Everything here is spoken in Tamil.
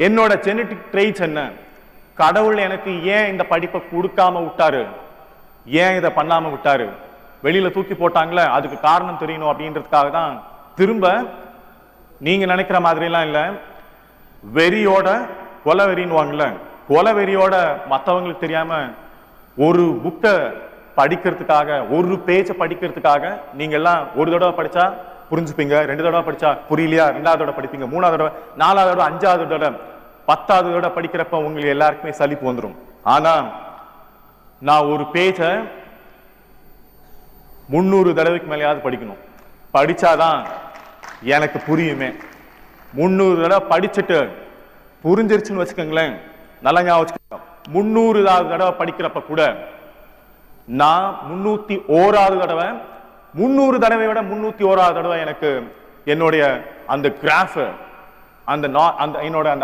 என்னோட ஜெனடிக் ட்ரெய்ட்ஸ் என்ன, கடவுள் எனக்கு ஏன் இந்த படிப்பை கொடுக்காம விட்டாரு, ஏன் இதை பண்ணாம விட்டாரு, வெளியில தூக்கி போட்டாங்களே அதுக்கு காரணம் தெரியணும் அப்படின்றதுக்காக தான் திரும்ப நீங்க நினைக்கிற மாதிரி எல்லாம் இல்ல, வெறியோட கொலை வெறின்னுவாங்கல்ல, கொலை வெறியோட மற்றவங்களுக்கு தெரியாம ஒரு புக்கை படிக்கிறதுக்காக, ஒரு பேஜை படிக்கிறதுக்காக நீங்க எல்லாம் ஒரு தடவை படிச்சா புரிஞ்சுப்பீங்க, 2 தடவை படிச்சா புரியலையா 2வது தடவை படிப்பீங்க, 3வது தடவை 4வது தடவை 5வது தடவை 10வது தடவை படிக்கிறப்ப உங்களுக்கு எல்லாருக்குமே சலிப்பு வந்துடும். ஆனா நான் ஒரு பேஜை 300 தடவைக்கு மேலேயாவது படிக்கணும், படிச்சாதான் எனக்கு புரியுமே. 300 தடவை படிச்சுட்டு புரிஞ்சிருச்சுன்னு வச்சுக்கோங்களேன், நல்லா ஞாபகம் வச்சுக்கோங்க. 300வது தடவை படிக்கிறப்ப கூட நான் 301வது தடவை, 300 தடவை விட 301வது தடவை எனக்கு என்னுடைய அந்த கிராஃப், அந்த என்னோட அந்த